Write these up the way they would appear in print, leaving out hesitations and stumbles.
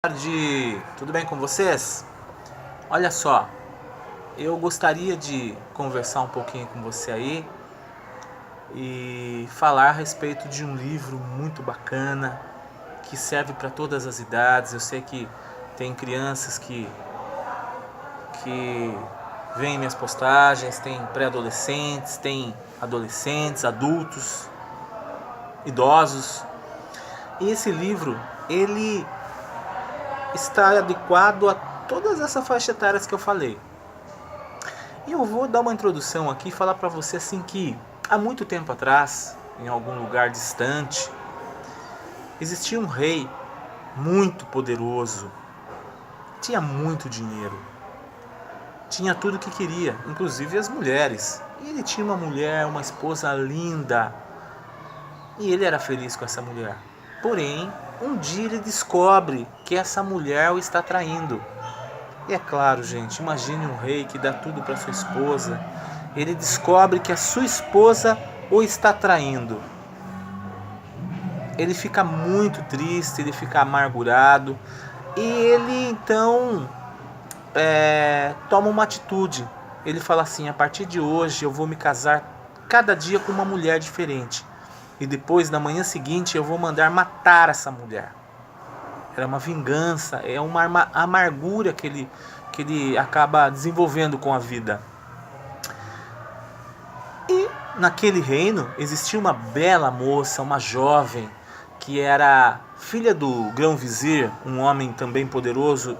Tarde, tudo bem com vocês? Olha só, eu gostaria de conversar um pouquinho com você aí e falar a respeito de um livro muito bacana que serve para todas as idades. Eu sei que tem crianças que veem minhas postagens, tem pré-adolescentes, tem adolescentes, adultos, idosos. E esse livro, ele está adequado a todas essas faixas etárias que eu falei. E eu vou dar uma introdução aqui e falar para você assim que há muito tempo atrás, em algum lugar distante, existia um rei muito poderoso, tinha muito dinheiro, tinha tudo o que queria, inclusive as mulheres. E ele tinha uma mulher, uma esposa linda, e ele era feliz com essa mulher. Porém, um dia ele descobre que essa mulher o está traindo. E é claro, gente, imagine um rei que dá tudo para sua esposa. Ele descobre que a sua esposa o está traindo. Ele fica muito triste, ele fica amargurado. E ele então toma uma atitude. Ele fala assim: a partir de hoje eu vou me casar cada dia com uma mulher diferente. E depois, na manhã seguinte, eu vou mandar matar essa mulher. Era uma vingança, é uma amargura que ele acaba desenvolvendo com a vida. E naquele reino existia uma bela moça, uma jovem, que era filha do grão-vizir, um homem também poderoso,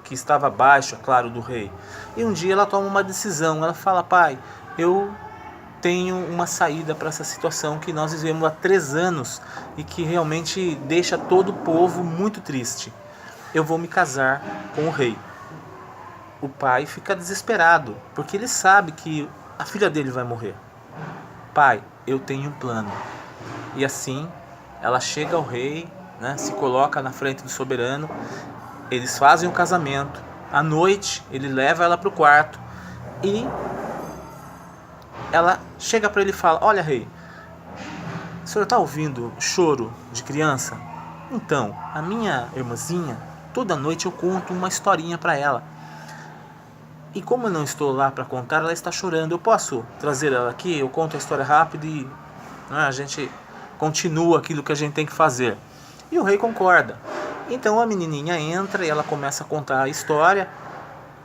que estava abaixo, é claro, do rei. E um dia ela toma uma decisão, ela fala: pai, eu tenho uma saída para essa situação que nós vivemos há 3 anos e que realmente deixa todo o povo muito triste. Eu vou me casar com o rei. O pai fica desesperado, porque ele sabe que a filha dele vai morrer. Pai, eu tenho um plano. E assim, ela chega ao rei, né, se coloca na frente do soberano, eles fazem o casamento. À noite, ele leva ela para o quarto e ela chega para ele e fala: olha, rei, o senhor está ouvindo choro de criança? Então, a minha irmãzinha, toda noite eu conto uma historinha para ela. E como eu não estou lá para contar, ela está chorando. Eu posso trazer ela aqui? Eu conto a história rápido e a gente continua aquilo que a gente tem que fazer. E o rei concorda. Então a menininha entra e ela começa a contar a história.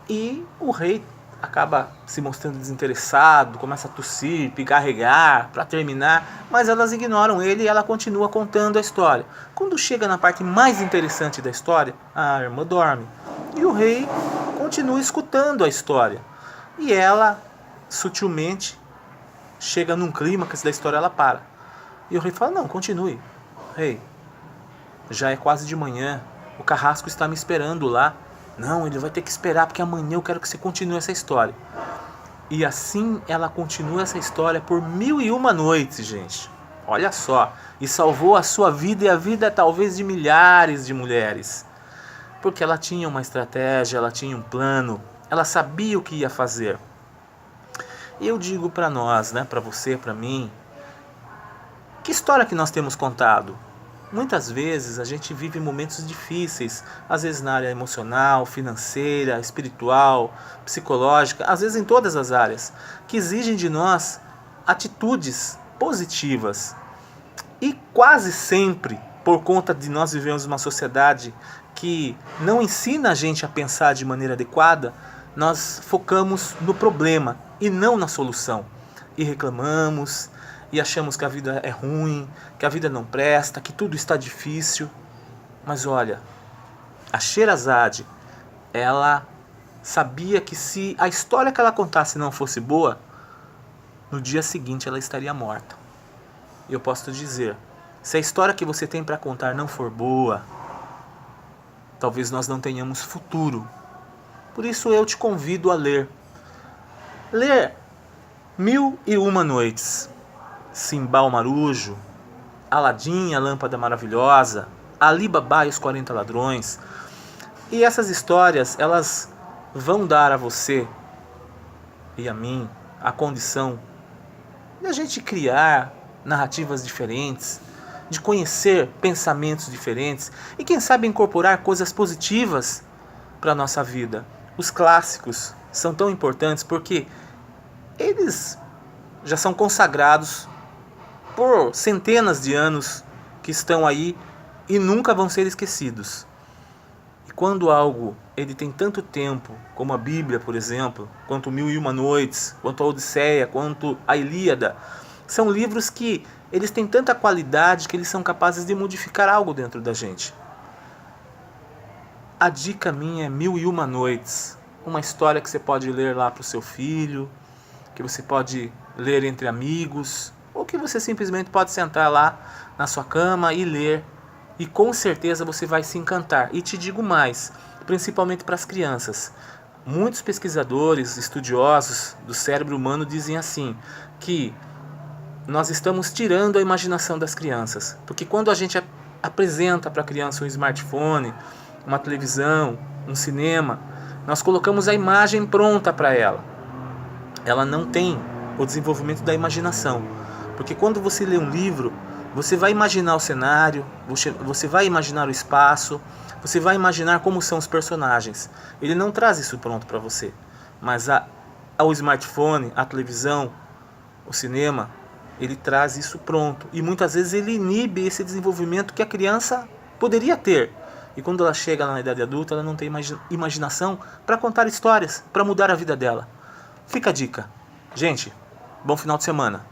E o rei acaba se mostrando desinteressado, começa a tossir, pigarregar para terminar, mas elas ignoram ele e ela continua contando a história. Quando chega na parte mais interessante da história, a irmã dorme e o rei continua escutando a história. E ela, sutilmente, chega num clímax da história, ela para. E o rei fala: não, continue. Rei, já é quase de manhã, o carrasco está me esperando lá. Não, ele vai ter que esperar porque amanhã eu quero que você continue essa história. E assim ela continua essa história por 1001 noites, gente. Olha só. E salvou a sua vida e a vida talvez de milhares de mulheres. Porque ela tinha uma estratégia, ela tinha um plano, ela sabia o que ia fazer. E eu digo para nós, né, para você, para mim, que história que nós temos contado? Muitas vezes a gente vive momentos difíceis, às vezes na área emocional, financeira, espiritual, psicológica, às vezes em todas as áreas, que exigem de nós atitudes positivas. E quase sempre, por conta de nós vivemos uma sociedade que não ensina a gente a pensar de maneira adequada, nós focamos no problema e não na solução. E reclamamos, e achamos que a vida é ruim, que a vida não presta, que tudo está difícil. Mas olha, a Sherazade, ela sabia que se a história que ela contasse não fosse boa, no dia seguinte ela estaria morta. E eu posso te dizer, se a história que você tem para contar não for boa, talvez nós não tenhamos futuro. Por isso eu te convido a ler. Ler 1001 Noites. Simbá o Marujo, Aladim, a Lâmpada Maravilhosa, Ali Babá e os 40 Ladrões. E essas histórias, elas vão dar a você e a mim a condição de a gente criar narrativas diferentes, de conhecer pensamentos diferentes e quem sabe incorporar coisas positivas para a nossa vida. Os clássicos são tão importantes porque eles já são consagrados por centenas de anos que estão aí e nunca vão ser esquecidos. E quando algo ele tem tanto tempo, como a Bíblia, por exemplo, quanto Mil e Uma Noites, quanto a Odisseia, quanto a Ilíada, são livros que eles têm tanta qualidade que eles são capazes de modificar algo dentro da gente. A dica minha é Mil e Uma Noites, uma história que você pode ler lá para o seu filho, que você pode ler entre amigos, ou que você simplesmente pode sentar lá na sua cama e ler, e com certeza você vai se encantar. E te digo mais, principalmente para as crianças. Muitos pesquisadores, estudiosos do cérebro humano dizem assim, que nós estamos tirando a imaginação das crianças. Porque quando a gente apresenta para a criança um smartphone, uma televisão, um cinema, nós colocamos a imagem pronta para ela. Ela não tem o desenvolvimento da imaginação. Porque quando você lê um livro, você vai imaginar o cenário, você vai imaginar o espaço, você vai imaginar como são os personagens. Ele não traz isso pronto para você. Mas o smartphone, a televisão, o cinema, ele traz isso pronto. E muitas vezes ele inibe esse desenvolvimento que a criança poderia ter. E quando ela chega na idade adulta, ela não tem imaginação para contar histórias, para mudar a vida dela. Fica a dica. Gente, bom final de semana.